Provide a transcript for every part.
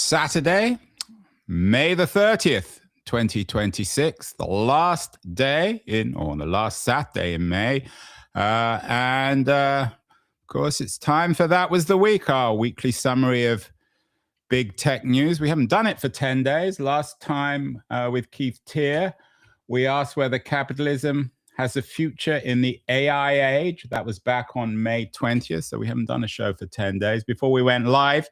Saturday, May the 30th, 2026, the last day the last Saturday in May. Of course, it's time for That Was the Week, our weekly summary of big tech news. We haven't done it for 10 days. Last time with Keith Tier, we asked whether capitalism has a future in the AI age. That was back on May 20th, so we haven't done a show for 10 days. Before we went live,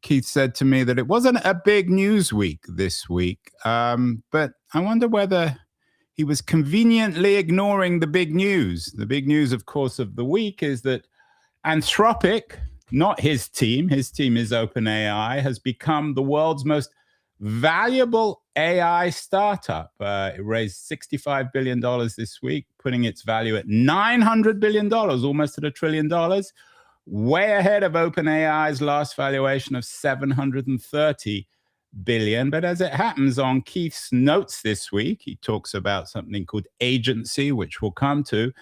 Keith said to me that it wasn't a big news week this week, but I wonder whether he was conveniently ignoring the big news. The big news, of course, of the week is that Anthropic, not his team is OpenAI, has become the world's most valuable AI startup. It raised $65 billion this week, putting its value at $900 billion, almost at $1 trillion. Way ahead of OpenAI's last valuation of $730 billion. But as it happens, on Keith's notes this week, he talks about something called Agentcy, which we'll come to.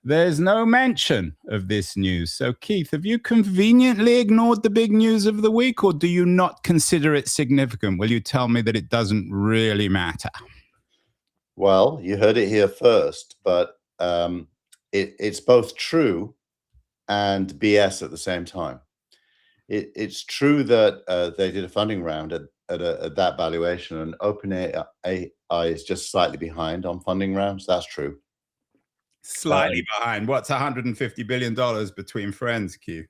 There's no mention of this news. So, Keith, have you conveniently ignored the big news of the week, or do you not consider it significant? Will you tell me that it doesn't really matter? Well, you heard it here first, but it's both true and BS at the same time. It's true that they did a funding round at that valuation, and OpenAI is just slightly behind on funding rounds. That's true. Slightly behind. What's $150 billion between friends, Q?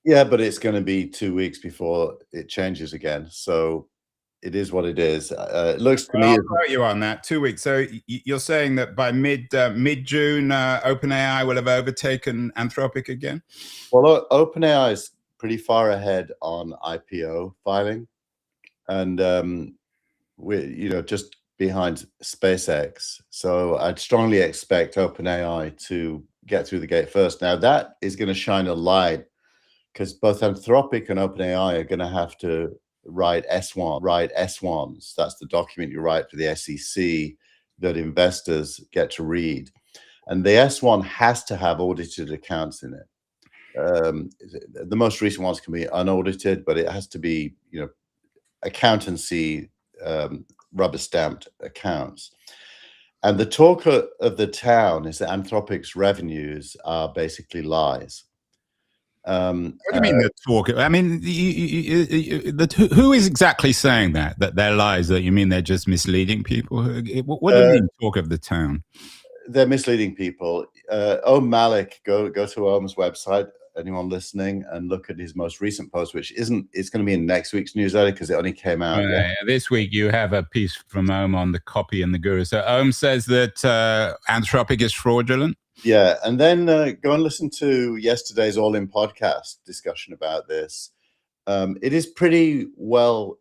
Yeah, but it's going to be 2 weeks before it changes again. So it is what it is. It looks to me. I'll quote you on that. 2 weeks. So you're saying that by mid-June, OpenAI will have overtaken Anthropic again? Well, OpenAI is pretty far ahead on IPO filing, and we're just behind SpaceX. So I'd strongly expect OpenAI to get through the gate first. Now that is going to shine a light, because both Anthropic and OpenAI are going to have to write S1s. That's the document you write for the SEC that investors get to read. And the S1 has to have audited accounts in it. The most recent ones can be unaudited, but it has to be, accountancy, rubber stamped accounts. And the talk of the town is that Anthropic's revenues are basically lies. What do you mean the talk? I mean, who is exactly saying that they're lies? That you mean they're just misleading people? What do you mean talk of the town? They're misleading people. Om Malik, go to Om's website, anyone listening, and look at his most recent post, which it's going to be in next week's newsletter because it only came out. This week you have a piece from Om on the copy and the guru. So Om says that Anthropic is fraudulent. Yeah, and then go and listen to yesterday's All In podcast discussion about this. It is pretty well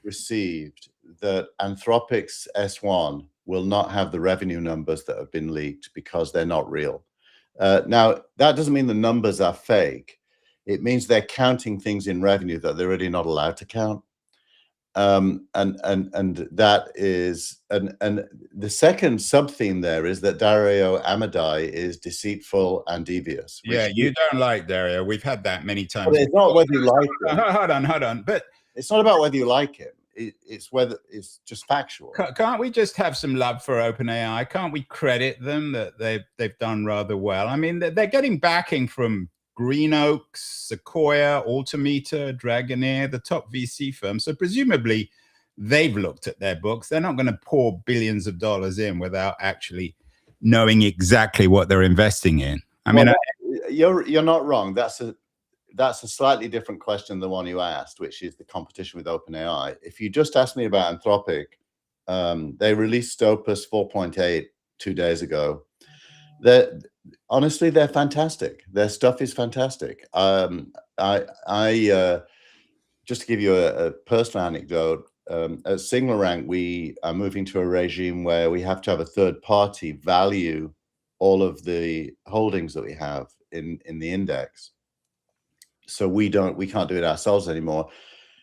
received that Anthropic's S1 will not have the revenue numbers that have been leaked because they're not real. Now, that doesn't mean the numbers are fake. It means they're counting things in revenue that they're really not allowed to count. And that is, and the second sub theme there is that Dario Amodei is deceitful and devious. Yeah, you don't like Dario. We've had that many times. But it's not whether you like him. Hold on. But it's not about whether you like him. It's whether it's just factual. Can't we just have some love for OpenAI? Can't we credit them that they've done rather well? I mean, they're getting backing from Green Oaks, Sequoia, Altimeter, Dragoneer, the top VC firms. So presumably they've looked at their books. They're not going to pour billions of dollars in without actually knowing exactly what they're investing in. You're not wrong. That's a slightly different question than the one you asked, which is the competition with OpenAI. If you just asked me about Anthropic, they released Opus 4.8 2 days ago. Honestly, they're fantastic. Their stuff is fantastic. I just to give you a personal anecdote, at Signal Rank, we are moving to a regime where we have to have a third party value all of the holdings that we have in the index. So we can't do it ourselves anymore.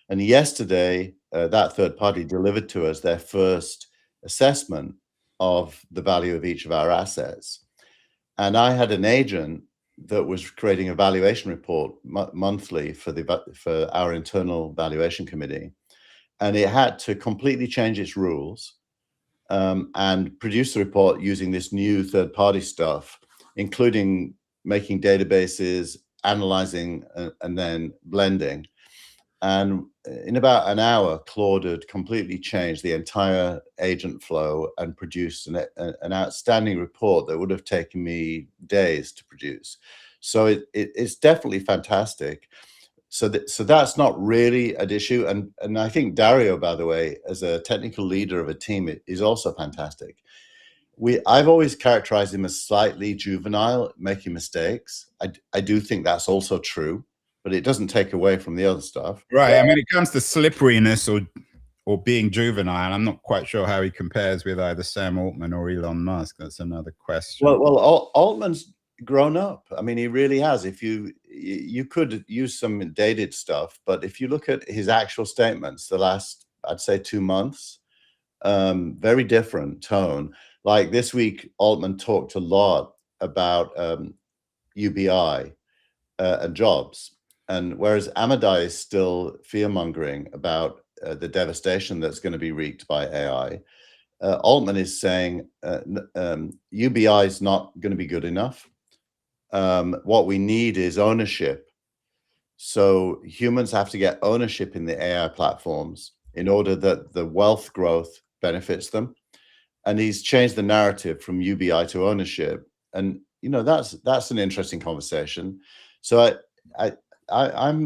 And yesterday, that third party delivered to us their first assessment of the value of each of our assets. And I had an agent that was creating a valuation report monthly for our internal valuation committee, and it had to completely change its rules and produce the report using this new third-party stuff, including making databases, analyzing, and then blending. And in about an hour, Claude had completely changed the entire agent flow and produced an outstanding report that would have taken me days to produce. So it's definitely fantastic. So that's not really an issue. And I think Dario, by the way, as a technical leader of a team, is also fantastic. I've always characterized him as slightly juvenile, making mistakes. I do think that's also true, but it doesn't take away from the other stuff. Right. I mean, it comes to slipperiness or being juvenile. I'm not quite sure how he compares with either Sam Altman or Elon Musk. That's another question. Well, Altman's grown up. I mean, he really has. If you could use some dated stuff, but if you look at his actual statements, the last, I'd say 2 months, very different tone. Like this week, Altman talked a lot about UBI and jobs. And whereas Amadai is still fear-mongering about the devastation that's going to be wreaked by AI, Altman is saying UBI is not going to be good enough. What we need is ownership. So humans have to get ownership in the AI platforms in order that the wealth growth benefits them. And he's changed the narrative from UBI to ownership. And, you know, that's an interesting conversation. So I don't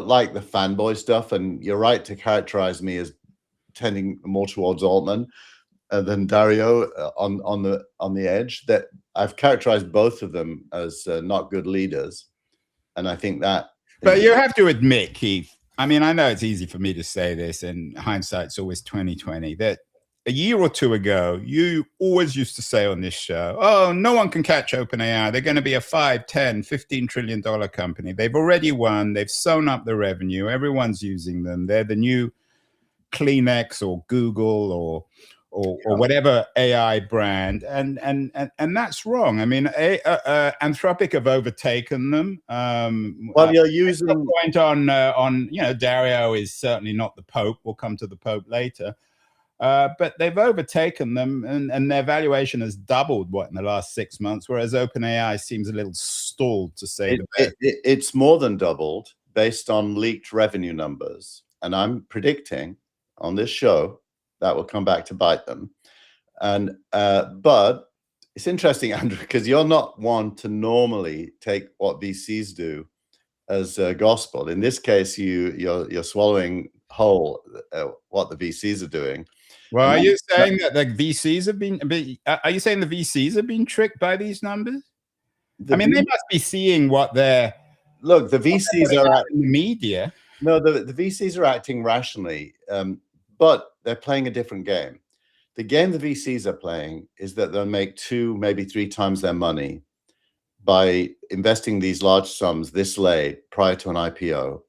like the fanboy stuff. And you're right to characterize me as tending more towards Altman than Dario on the edge. That I've characterized both of them as not good leaders. And I think that. But you have to admit, Keith, I mean, I know it's easy for me to say this, and hindsight's always 2020, that a year or two ago, you always used to say on this show, oh, no one can catch OpenAI. They're going to be a 5, 10, $15 trillion company. They've already won. They've sewn up the revenue. Everyone's using them. They're the new Kleenex or Google or whatever AI brand, and that's wrong. I mean, Anthropic have overtaken them. Well, you're using the point on you know, Dario is certainly not the Pope. We'll come to the Pope later, but they've overtaken them, and their valuation has doubled in the last 6 months, whereas OpenAI seems a little stalled, to say the best. It's more than doubled based on leaked revenue numbers, and I'm predicting on this show that will come back to bite them. And but it's interesting, Andrew, because you're not one to normally take what VCs do as gospel. In this case, you're swallowing whole what the VCs are doing. Well, are you saying that the VCs have been? Are you saying the VCs have been tricked by these numbers? I mean, they must be seeing what they're. Look, the VCs are in the media. No, the VCs are acting rationally, but they're playing a different game. The game the VCs are playing is that they'll make 2, maybe 3 times their money by investing these large sums this late prior to an IPO,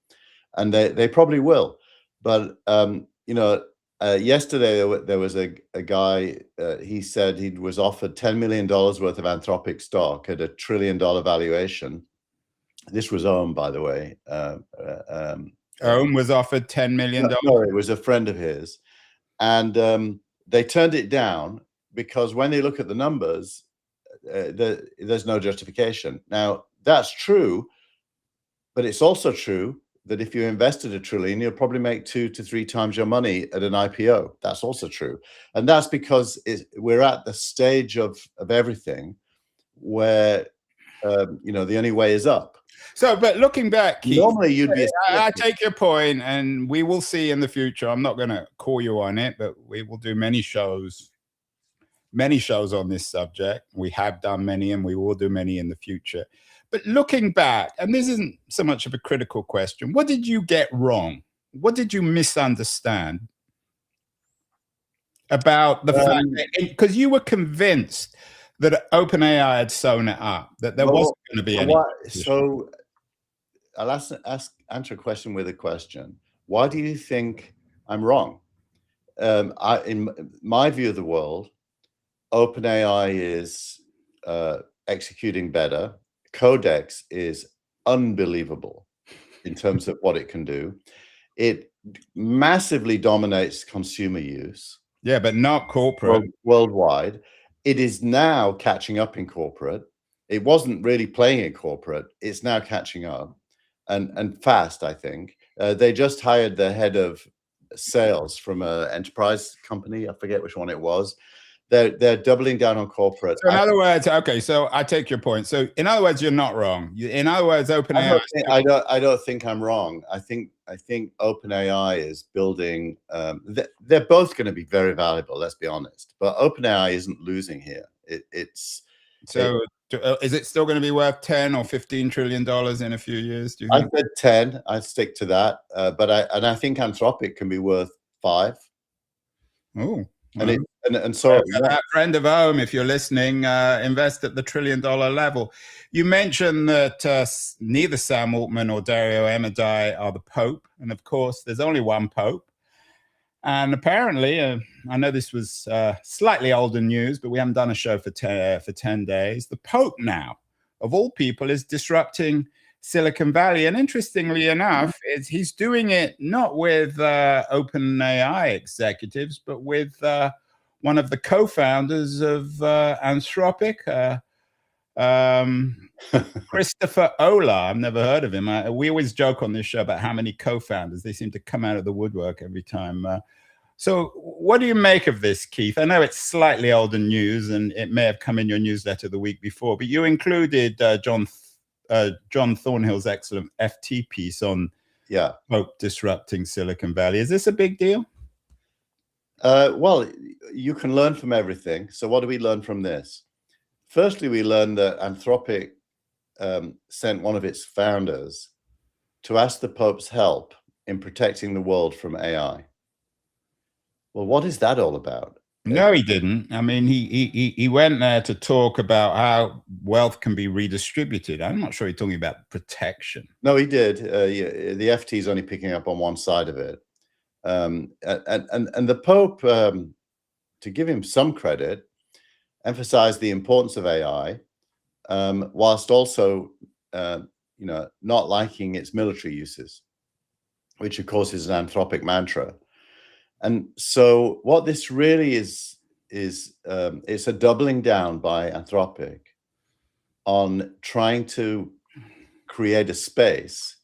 and they probably will. But you know, yesterday there was a guy. He said he was offered $10 million worth of Anthropic stock at $1 trillion valuation. This was Ohm, by the way. Ohm was offered $10 million. No, it was a friend of his, and they turned it down because when they look at the numbers, there's no justification. Now, that's true, but it's also true that if you invested $1 trillion, you'll probably make 2 to 3 times your money at an IPO. That's also true. And that's because we're at the stage of everything where, you know, the only way is up. So, but looking back, Keith, normally you'd be. I take your point, and we will see in the future. I'm not going to call you on it, but we will do many shows on this subject. We have done many, and we will do many in the future. But looking back, and this isn't so much of a critical question, what did you get wrong? What did you misunderstand about the fact that, because you were convinced that OpenAI had sewn it up, that there wasn't going to be any. So I'll answer a question with a question. Why do you think I'm wrong? In my view of the world, OpenAI is executing better. Codex is unbelievable in terms of what it can do. It massively dominates consumer use. Yeah, but not corporate. Worldwide. It is now catching up in corporate. It wasn't really playing in corporate. It's now catching up, and fast, I think. They just hired the head of sales from an enterprise company. I forget which one it was. They're doubling down on corporate. So in other words, okay, so I take your point. So in other words, you're not wrong. In other words, OpenAI. I don't think I'm wrong. I think OpenAI is building. They're both going to be very valuable. Let's be honest. But OpenAI isn't losing here. Is it still going to be worth $10 or $15 trillion in a few years? Do you think? I said 10. I stick to that. But I think Anthropic can be worth 5. Oh. And so that friend of home, if you're listening, invest at the $1 trillion level. You mentioned that neither Sam Altman or Dario Amodei are the Pope, and of course, there's only one Pope. And apparently, I know this was slightly older news, but we haven't done a show for 10 days. The Pope now, of all people, is disrupting Silicon Valley. And interestingly enough, he's doing it not with OpenAI executives, but with one of the co-founders of Anthropic, Christopher Olah. I've never heard of him. We always joke on this show about how many co-founders. They seem to come out of the woodwork every time. So what do you make of this, Keith? I know it's slightly older news, and it may have come in your newsletter the week before, but you included John Thornhill's excellent FT piece on Pope disrupting Silicon Valley. Is this a big deal? Well, you can learn from everything. So what do we learn from this? Firstly, we learned that Anthropic sent one of its founders to ask the Pope's help in protecting the world from AI. Well, what is that all about? No, he didn't. I mean, he went there to talk about how wealth can be redistributed. I'm not sure he's talking about protection. No, he did. The FT is only picking up on one side of it. And the Pope, to give him some credit, emphasized the importance of AI, whilst also, not liking its military uses, which of course is an Anthropic mantra. And so, what this really is it's a doubling down by Anthropic on trying to create a space,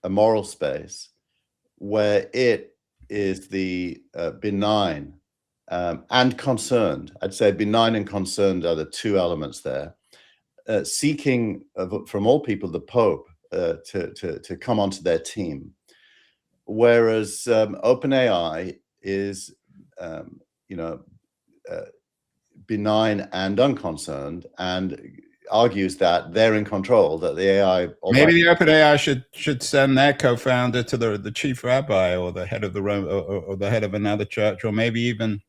a moral space, where it is the benign and concerned. I'd say benign and concerned are the two elements there. Seeking from all people the Pope to come onto their team, whereas OpenAI is benign and unconcerned, and argues that they're in control, that the AI. Maybe the OpenAI should send their co-founder to the chief rabbi or the head of the Rome or the head of another church, or maybe even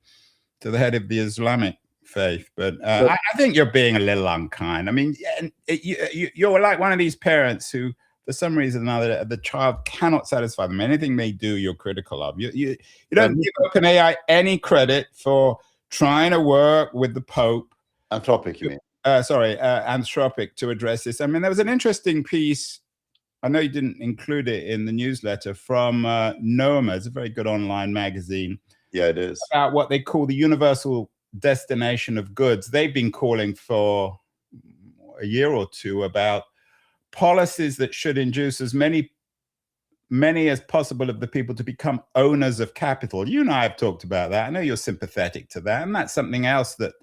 to the head of the Islamic faith. But I think you're being a little unkind. I mean, you're like one of these parents who, for some reason or another, the child cannot satisfy them. Anything they do, you're critical of. You don't give OpenAI any credit for trying to work with the Pope. Anthropic, you mean? Anthropic, to address this. I mean, there was an interesting piece. I know you didn't include it in the newsletter, from Noma. It's a very good online magazine. Yeah, it is. About what they call the universal destination of goods. They've been calling for a year or two about policies that should induce as many as possible of the people to become owners of capital. You and I have talked about that. I know you're sympathetic to that, and that's something else that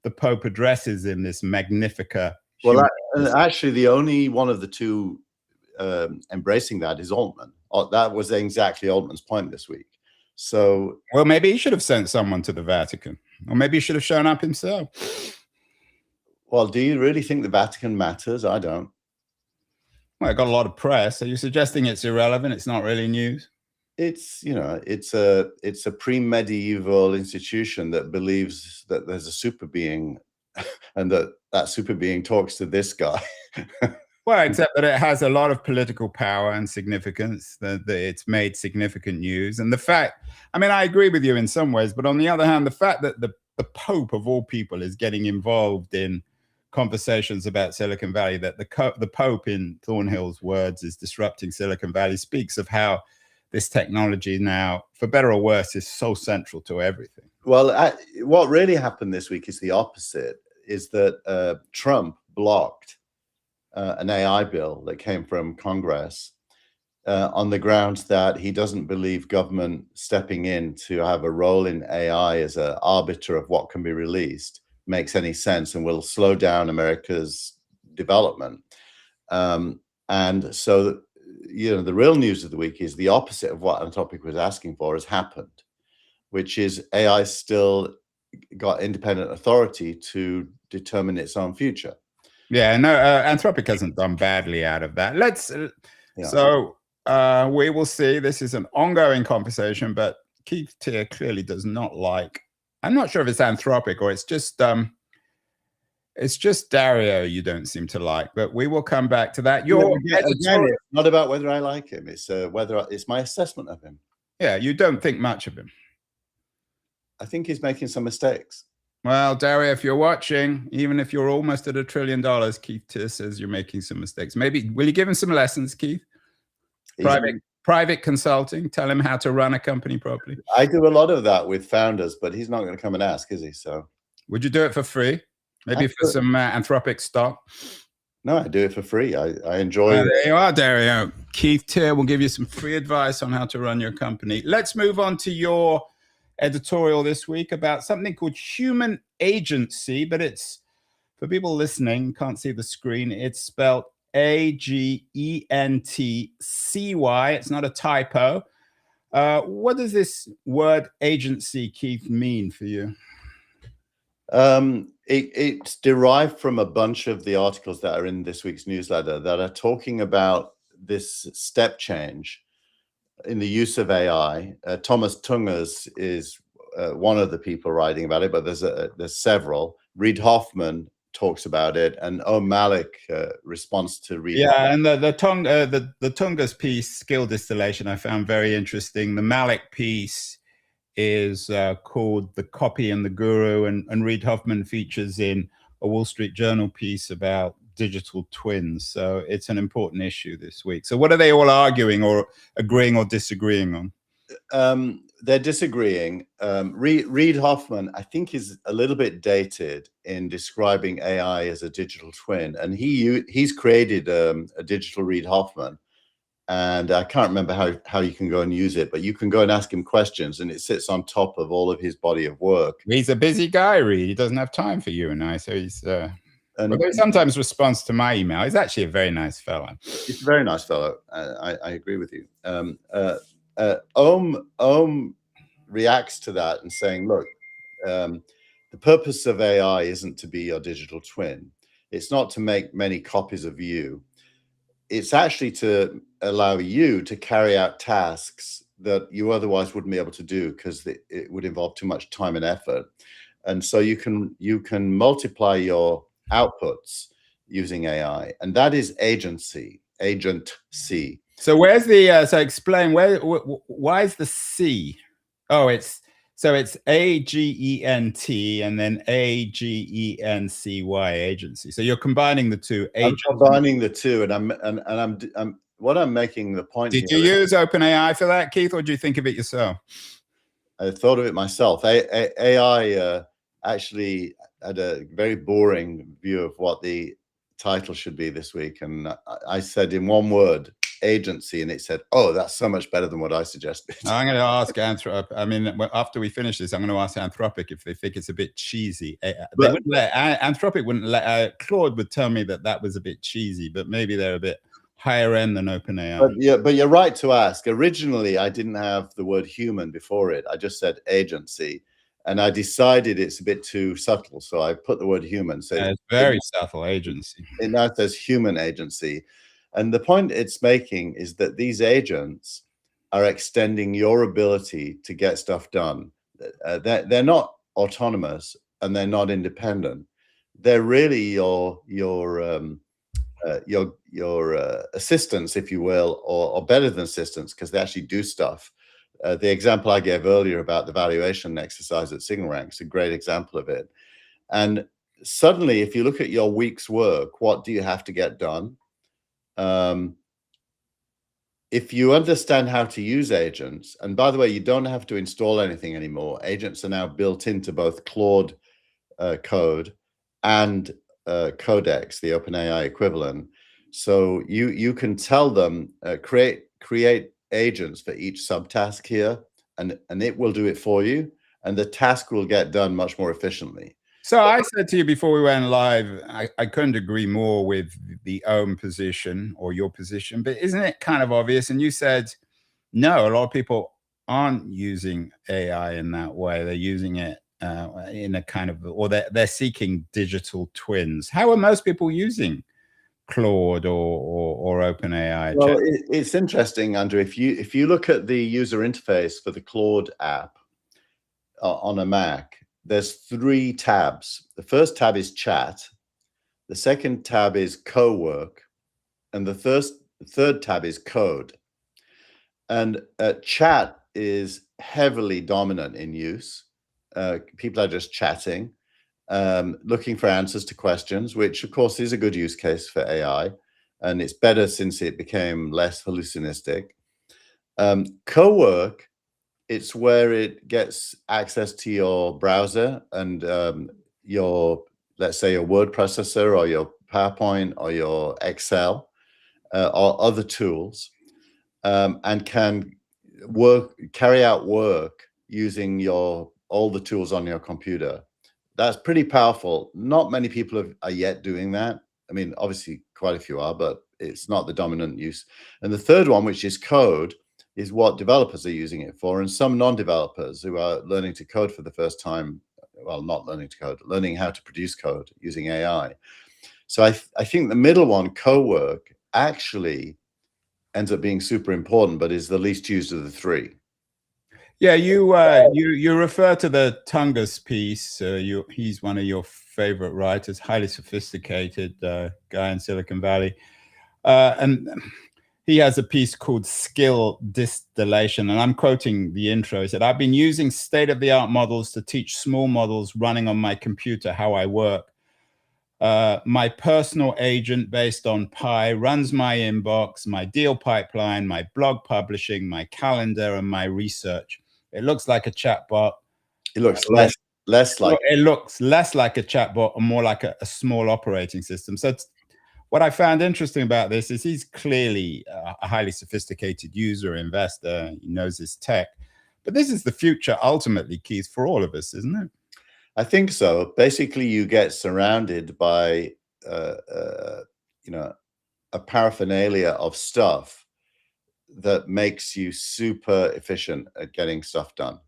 the Pope addresses in this Magnifica. Well, actually, the only one of the two embracing that is Altman. That was exactly Altman's point this week. So, well, maybe he should have sent someone to the Vatican, or maybe he should have shown up himself. Well, do you really think the Vatican matters? I don't. Well, it got a lot of press. Are you suggesting it's irrelevant? It's not really news? It's a pre-medieval institution that believes that there's a super being, and that super being talks to this guy. Well, except that it has a lot of political power and significance, that it's made significant news. And the fact, I mean, I agree with you in some ways, but on the other hand, the fact that the Pope of all people is getting involved in conversations about Silicon Valley, that the Pope, in Thornhill's words, is disrupting Silicon Valley, speaks of how this technology now, for better or worse, is so central to everything. Well, what really happened this week is the opposite, is that Trump blocked an AI bill that came from Congress on the grounds that he doesn't believe government stepping in to have a role in AI as an arbiter of what can be released makes any sense and will slow down America's development. And so, the real news of the week is the opposite of what Anthropic was asking for has happened, which is AI still got independent authority to determine its own future. Yeah, no, Anthropic hasn't done badly out of that. So we will see. This is an ongoing conversation, but Keith Teare clearly does not like, I'm not sure if it's Anthropic or it's just Dario you don't seem to like, but we will come back to that. Again, it's not about whether I like him. It's whether it's my assessment of him. Yeah, you don't think much of him. I think he's making some mistakes. Well, Dario, if you're watching, even if you're almost at $1 trillion, Keith Teare says you're making some mistakes. Maybe, will you give him some lessons, Keith? Private consulting, tell him how to run a company properly. I do a lot of that with founders, but he's not going to come and ask, is he? So would you do it for free? Maybe for some Anthropic stock? No, I do it for free. I enjoy it. There you are, Dario. Keith Teare will give you some free advice on how to run your company. Let's move on to your editorial this week about something called human agency, but it's, for people listening, can't see the screen, it's spelled Agentcy. It's not a typo. What does this word agency, Keith, mean for you? It's derived from a bunch of the articles that are in this week's newsletter that are talking about this step change in the use of AI. Thomas Tungers is one of the people writing about it, but there's several. Reid Hoffman talks about it, and Malik responds to Reid. Yeah, and the Tungers piece, skill distillation, I found very interesting. The Malik piece is called The Copy and the Guru, and Reid Hoffman features in a Wall Street Journal piece about digital twins. So it's an important issue this week. So what are they all arguing or agreeing or disagreeing on? They're disagreeing. Reid Hoffman, I think, is a little bit dated in describing AI as a digital twin, and he's created a digital Reid Hoffman, and I can't remember how you can go and use it, but you can go and ask him questions, and it sits on top of all of his body of work. He's a busy guy, Reid. He doesn't have time for you and I, so he's. But he sometimes responds to my email. He's actually a very nice fellow. He's a very nice fellow. I agree with you. Ohm reacts to that and saying, look, the purpose of AI isn't to be your digital twin. It's not to make many copies of you. It's actually to allow you to carry out tasks that you otherwise wouldn't be able to do because it would involve too much time and effort. And so you can multiply your outputs using AI, and that is agency. So where's the so explain why is the C? Oh, it's AGENT and then AGENCY, agency. So you're combining the two. I'm combining the two, and I'm what I'm making the point. Did you use OpenAI for that, Keith, or do you think of it yourself? I thought of it myself. AI actually had a very boring view of what the title should be this week, and I said in one word, agency, and it said, oh, that's so much better than what I suggested. I'm going to ask Anthropic. I mean, after we finish this, I'm going to ask Anthropic if they think it's a bit cheesy. Anthropic wouldn't let, Claude would tell me that was a bit cheesy, but maybe they're a bit higher end than OpenAI. But you're right to ask. Originally, I didn't have the word human before it. I just said agency. And I decided it's a bit too subtle, so I put the word human. So it's very subtle, agency. It now says human agency. And the point it's making is that these agents are extending your ability to get stuff done. They're not autonomous and they're not independent. They're really your assistants, if you will, or better than assistants, because they actually do stuff. The example I gave earlier about the valuation exercise at SignalRank is a great example of it. And suddenly, if you look at your week's work, what do you have to get done? If you understand how to use agents, and by the way, you don't have to install anything anymore. Agents are now built into both Claude code and Codex, the OpenAI equivalent. So you can tell them create agents for each subtask here, and it will do it for you, and the task will get done much more efficiently. So I said to you before we went live, I couldn't agree more with the own position or your position, but isn't it kind of obvious? And you said, no, a lot of people aren't using AI in that way. They're using it in a kind of, or they're seeking digital twins. How are most people using Claude or OpenAI? Well, it's interesting, Andrew. If you look at the user interface for the Claude app on a Mac, there's 3 tabs. The first tab is chat. The second tab is co-work. And the third tab is code. And chat is heavily dominant in use. People are just chatting, looking for answers to questions, which of course is a good use case for AI. And it's better since it became less hallucinistic. Co-work, it's where it gets access to your browser and your, let's say, your word processor or your PowerPoint or your Excel or other tools, and can carry out work using all the tools on your computer. That's pretty powerful. Not many people are yet doing that. I mean, obviously quite a few are, but it's not the dominant use. And the third one, which is code, is what developers are using it for. And some non-developers who are learning to code for the first time, well, not learning to code, learning how to produce code using AI. So I think the middle one, co-work, actually ends up being super important, but is the least used of the 3. Yeah, you refer to the Tungus piece. He's one of your favorite writers, highly sophisticated guy in Silicon Valley, and he has a piece called Skill Distillation, and I'm quoting the intro. He said, "I've been using state-of-the-art models to teach small models running on my computer how I work. My personal agent based on Pi runs my inbox, my deal pipeline, my blog publishing, my calendar, and my research. It looks like a chatbot. It looks less like it looks less like a chatbot and more like a small operating system." So what I found interesting about this is he's clearly a highly sophisticated user, investor. He knows his tech. But this is the future, ultimately, Keith, for all of us, isn't it? I think so. Basically, you get surrounded by, a paraphernalia of stuff that makes you super efficient at getting stuff done.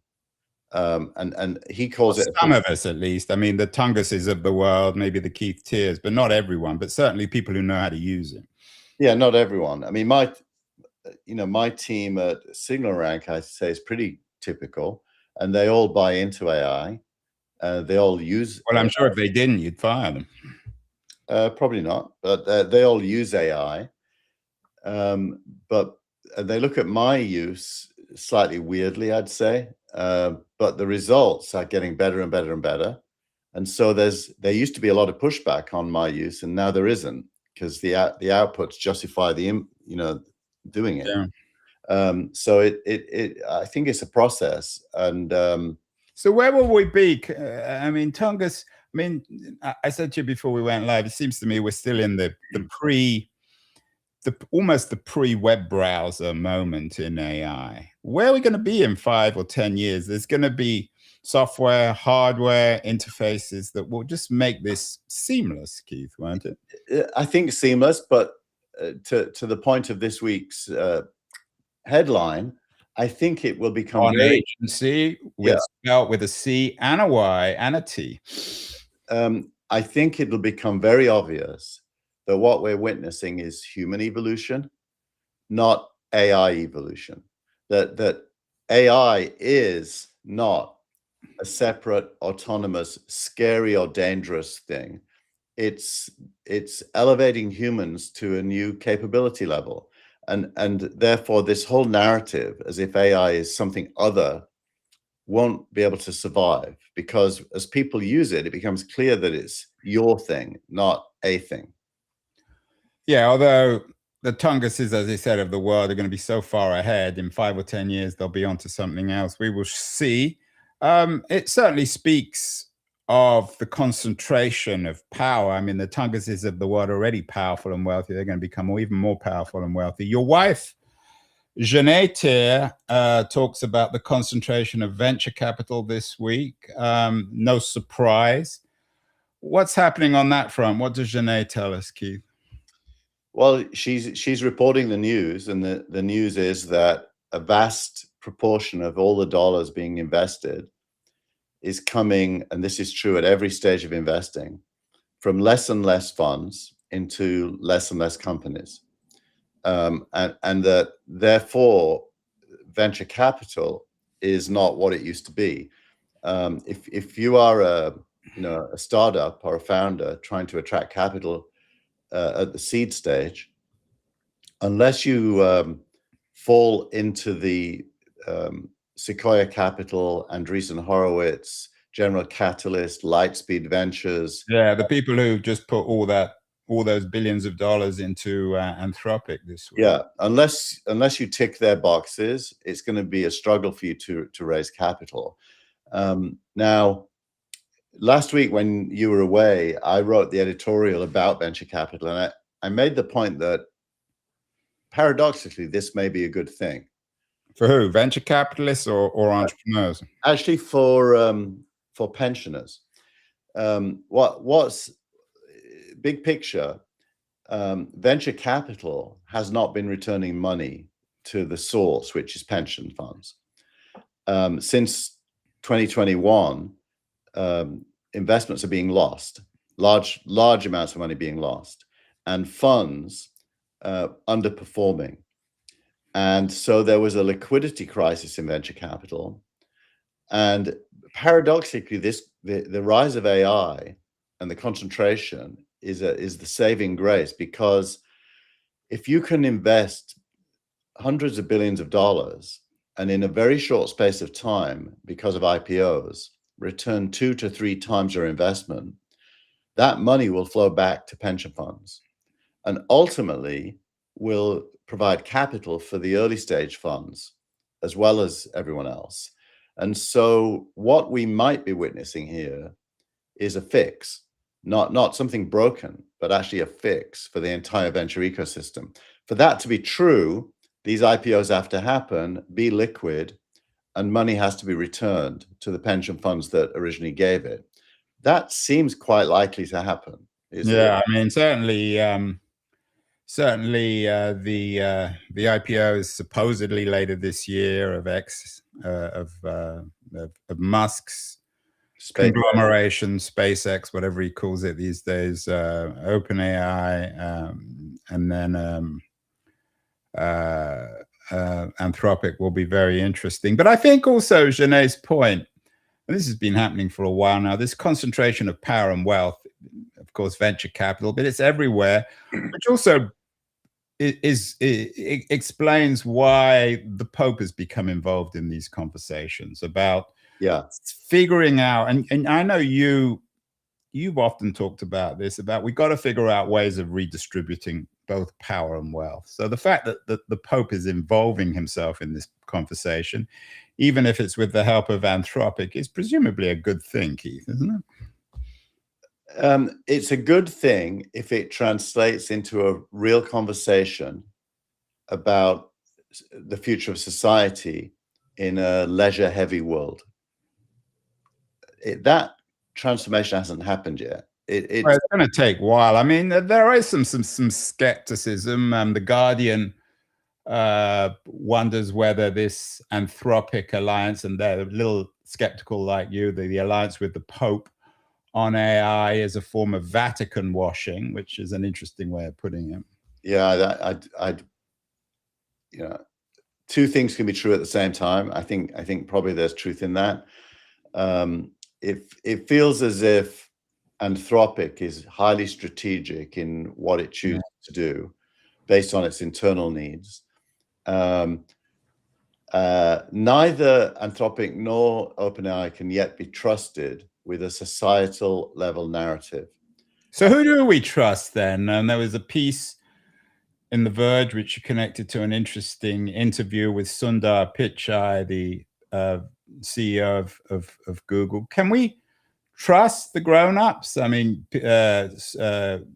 And he calls it some of us, at least. I mean, the Tunguses of the world, maybe the Keith Tears, but not everyone. But certainly people who know how to use it. Yeah, not everyone. I mean, my team at Signal Rank, I say, is pretty typical, and they all buy into AI. They all use. Well, I'm sure if they didn't, you'd fire them. Probably not, but they all use AI. But they look at my use slightly weirdly, I'd say. But the results are getting better and better and better. And so there used to be a lot of pushback on my use, and now there isn't, because the outputs justify doing it. Yeah. So I think it's a process. And so where will we be? I mean, Tungus, I mean, I said to you before we went live, it seems to me we're still in almost the pre-web browser moment in AI. Where are we going to be in 5 or 10 years? There's going to be software, hardware, interfaces that will just make this seamless, Keith, won't it? I think seamless, but to the point of this week's headline, I think it will become on Agency, spelled with a C and a Y and a T. I think it'll become very obvious that what we're witnessing is human evolution, not AI evolution. That AI is not a separate, autonomous, scary or dangerous thing. It's elevating humans to a new capability level. And therefore, this whole narrative, as if AI is something other, won't be able to survive, because as people use it, it becomes clear that it's your thing, not a thing. Yeah, although the Tunguses, as I said, of the world are going to be so far ahead. In 5 or 10 years, they'll be onto something else. We will see. It certainly speaks of the concentration of power. I mean, the Tunguses of the world are already powerful and wealthy. They're going to become even more powerful and wealthy. Your wife, Jeanette here, talks about the concentration of venture capital this week. No surprise. What's happening on that front? What does Jeanette tell us, Keith? Well, she's reporting the news, and the news is that a vast proportion of all the dollars being invested is coming, and this is true at every stage of investing, from less and less funds into less and less companies. And that therefore venture capital is not what it used to be. If you are a startup or a founder trying to attract capital at the seed stage, unless you fall into the Sequoia Capital, Andreessen Horowitz, General Catalyst, Lightspeed Ventures. Yeah, the people who just put all those billions of dollars into Anthropic this week. Yeah, unless you tick their boxes, it's going to be a struggle for you to raise capital. Now, last week when you were away, I wrote the editorial about venture capital, and I made the point that paradoxically, this may be a good thing. For who? Venture capitalists or entrepreneurs? Actually, for pensioners. What's big picture? Venture capital has not been returning money to the source, which is pension funds. Since 2021, investments are being lost, large amounts of money being lost, and funds underperforming. And so there was a liquidity crisis in venture capital. And paradoxically, the rise of AI and the concentration is the saving grace, because if you can invest hundreds of billions of dollars and in a very short space of time, because of IPOs, return 2 to 3 times your investment, that money will flow back to pension funds and ultimately will provide capital for the early stage funds as well as everyone else. And so what we might be witnessing here is a fix, not something broken, but actually a fix for the entire venture ecosystem. For that to be true, these IPOs have to happen, be liquid, and money has to be returned to the pension funds that originally gave it. That seems quite likely to happen. Yeah, I mean, certainly the IPO is supposedly later this year of Musk's conglomeration, SpaceX, whatever he calls it these days, OpenAI, and then Anthropic will be very interesting. But I think also Jeanette's point, and this has been happening for a while now, this concentration of power and wealth, of course, venture capital, but it's everywhere, which also it explains why the Pope has become involved in these conversations about figuring out, and I know you've often talked about this, about we've got to figure out ways of redistributing both power and wealth. So the fact that the Pope is involving himself in this conversation, even if it's with the help of Anthropic, is presumably a good thing, Keith, isn't it? It's a good thing if it translates into a real conversation about the future of society in a leisure-heavy world. That transformation hasn't happened yet. It's going to take a while. I mean, there is some skepticism. The Guardian wonders whether this Anthropic alliance, and they're a little skeptical like you, the alliance with the Pope on AI is a form of Vatican washing, which is an interesting way of putting it. Yeah, two things can be true at the same time. I think probably there's truth in that. It feels as if Anthropic is highly strategic in what it chooses to do based on its internal needs. Neither Anthropic nor OpenAI can yet be trusted with a societal level narrative. So who do we trust then? And there was a piece in The Verge which you connected to an interesting interview with Sundar Pichai, the CEO of Google. Can we trust the grown-ups? I mean,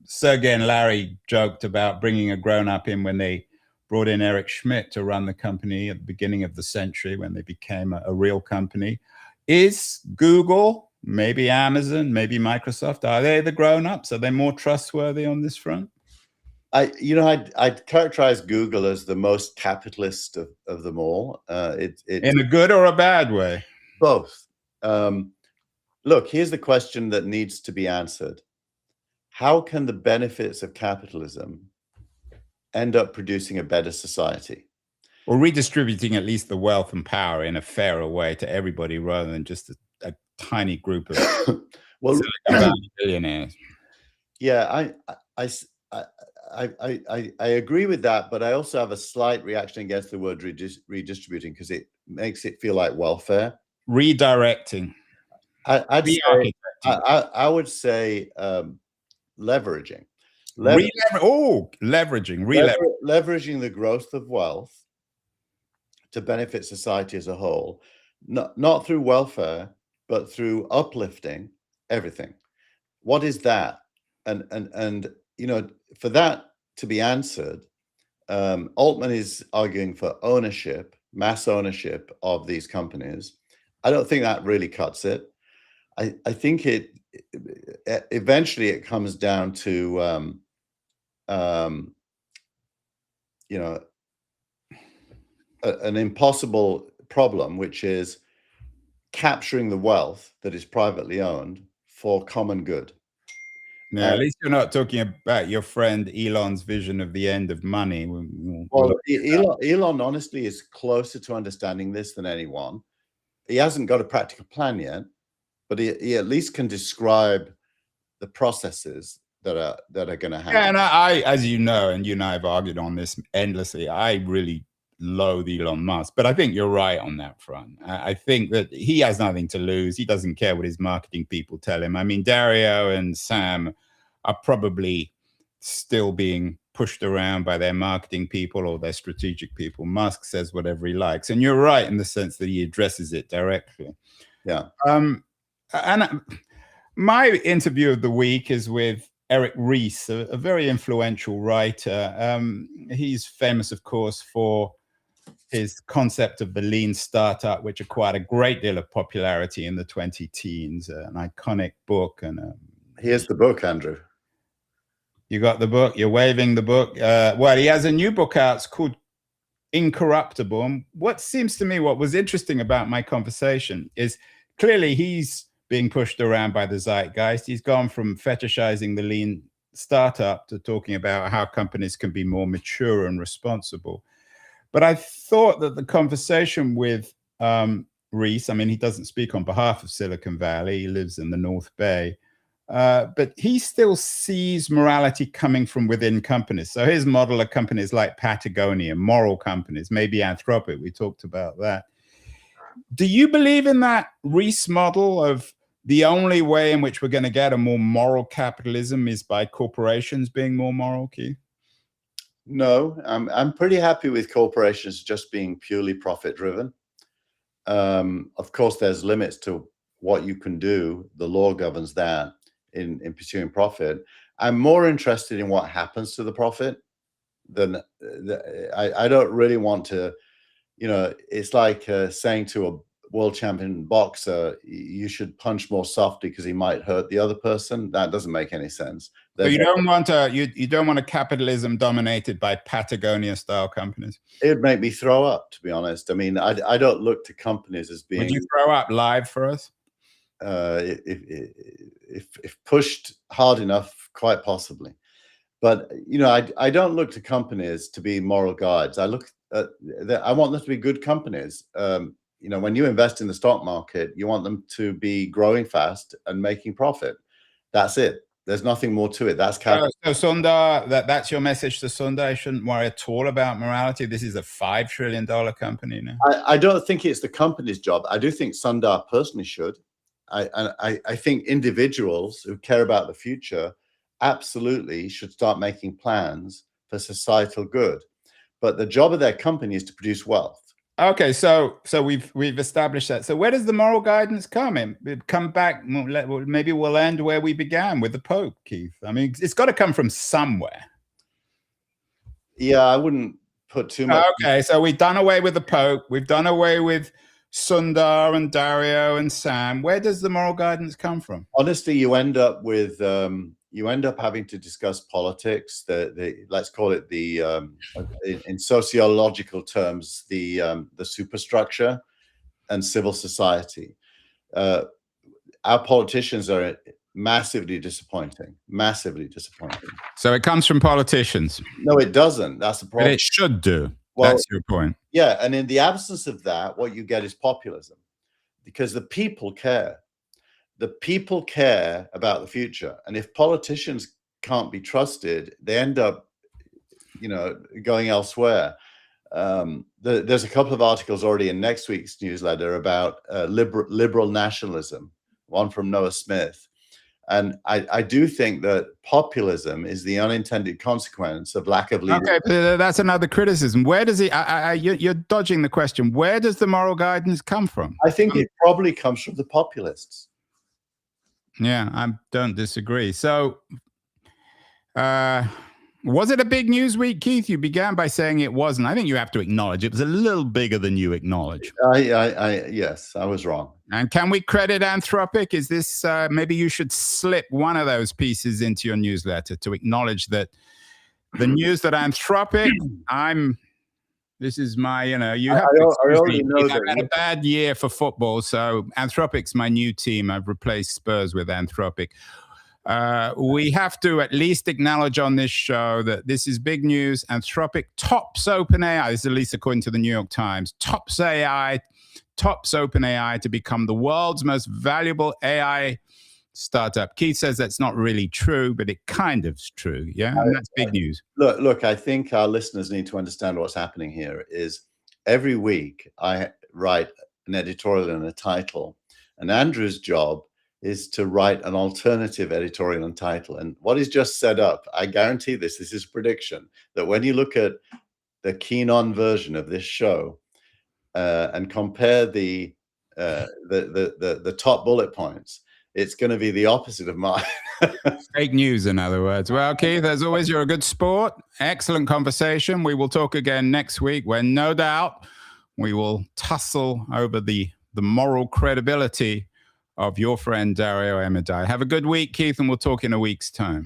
Sergey and Larry joked about bringing a grown-up in when they brought in Eric Schmidt to run the company at the beginning of the century when they became a real company. Is Google, maybe Amazon, maybe Microsoft, are they the grown-ups? Are they more trustworthy on this front? I'd characterize Google as the most capitalist of them all. In a good or a bad way? Both. Look, here's the question that needs to be answered. How can the benefits of capitalism end up producing a better society? Or redistributing at least the wealth and power in a fairer way to everybody rather than just a tiny group of Silicon Valley billionaires. Yeah, I agree with that, but I also have a slight reaction against the word redistributing because it makes it feel like welfare. Redirecting. I would say leveraging. Leveraging the growth of wealth to benefit society as a whole, not through welfare, but through uplifting everything. What is that? And you know, for that to be answered, Altman is arguing for ownership, mass ownership of these companies. I don't think that really cuts it. I think it eventually it comes down to you know, an impossible problem, which is capturing the wealth that is privately owned for common good. Yeah, at least you're not talking about your friend Elon's vision of the end of money. Well, Elon honestly is closer to understanding this than anyone. He hasn't got a practical plan yet, but he at least can describe the processes that are going to happen. Yeah, and I, as you know, and you and I have argued on this endlessly, I really loathe Elon Musk, but I think you're right on that front. I think that he has nothing to lose. He doesn't care what his marketing people tell him. I mean, Dario and Sam are probably still being pushed around by their marketing people or their strategic people. Musk says whatever he likes. And you're right in the sense that he addresses it directly. Yeah. And my interview of the week is with Eric Ries, a very influential writer. He's famous, of course, for his concept of the lean startup, which acquired a great deal of popularity in the 2010s, an iconic book. And here's the book, Andrew. You got the book. You're waving the book. Well, he has a new book out. It's called Incorruptible. And what seems to me, what was interesting about my conversation is clearly he's being pushed around by the zeitgeist. He's gone from fetishizing the lean startup to talking about how companies can be more mature and responsible. But I thought that the conversation with Ries, I mean, he doesn't speak on behalf of Silicon Valley. He lives in the North Bay. But he still sees morality coming from within companies. So his model of companies like Patagonia, moral companies, maybe Anthropic, we talked about that. Do you believe in that Ries model of the only way in which we're going to get a more moral capitalism is by corporations being more moral, Keith? No, I'm pretty happy with corporations just being purely profit driven. Of course, there's limits to what you can do. The law governs that in pursuing profit. I'm more interested in what happens to the profit than I don't really want to, you know, it's like saying to a world champion boxer, you should punch more softly because he might hurt the other person. That doesn't make any sense. So you don't want you don't want a capitalism dominated by Patagonia style companies? It'd make me throw up, to be honest. I mean, I don't look to companies as being. Would you throw up live for us? If pushed hard enough, quite possibly. But you know, I don't look to companies to be moral guides. I look at I want them to be good companies. You know, when you invest in the stock market, you want them to be growing fast and making profit. That's it. There's nothing more to it. That's capital. So Sundar, that's your message to Sundar. I shouldn't worry at all about morality. This is a $5 trillion company now. I don't think it's the company's job. I do think Sundar personally should. I think individuals who care about the future absolutely should start making plans for societal good. But the job of their company is to produce wealth. Okay, so we've established that. So where does the moral guidance come in? Come back. Maybe we'll end where we began with the Pope, Keith. I mean, it's got to come from somewhere. Yeah, I wouldn't put too much. Okay, so we've done away with the Pope. We've done away with Sundar and Dario and Sam. Where does the moral guidance come from? Honestly, you end up with having to discuss politics. Let's call it in sociological terms, the superstructure and civil society. Our politicians are massively disappointing. So it comes from politicians. No, it doesn't. That's the problem. But it should do. Well, that's your point. Yeah, and in the absence of that, what you get is populism, because the people care. The people care about the future, and if politicians can't be trusted, they end up, going elsewhere. There's a couple of articles already in next week's newsletter about liberal nationalism, one from Noah Smith. And I do think that populism is the unintended consequence of lack of leadership. Okay, but that's another criticism. Where does it? You're dodging the question. Where does the moral guidance come from? I think it probably comes from the populists. Yeah, I don't disagree. So, was it a big news week, Keith? You began by saying it wasn't. I think you have to acknowledge it was a little bigger than you acknowledge. Yes, I was wrong. And can we credit Anthropic? Is this maybe you should slip one of those pieces into your newsletter to acknowledge that the news that Anthropic, this is my, you have to already know I've had a bad year for football, so Anthropic's my new team. I've replaced Spurs with Anthropic. We have to at least acknowledge on this show that this is big news. Anthropic tops OpenAI. This is at least according to the New York Times. Tops OpenAI to become the world's most valuable AI startup. Keith says that's not really true, but it kind of's true. Yeah, and that's big news. Look, I think our listeners need to understand what's happening here is every week I write an editorial and a title, and Andrew's job is to write an alternative editorial and title. And what he's just set up, I guarantee this is prediction, that when you look at the keen on version of this show and compare the top bullet points, it's going to be the opposite of mine. Fake news, in other words. Well, Keith, as always, you're a good sport. Excellent conversation. We will talk again next week, where no doubt we will tussle over the moral credibility of your friend Dario Amodei. Have a good week, Keith, and we'll talk in a week's time.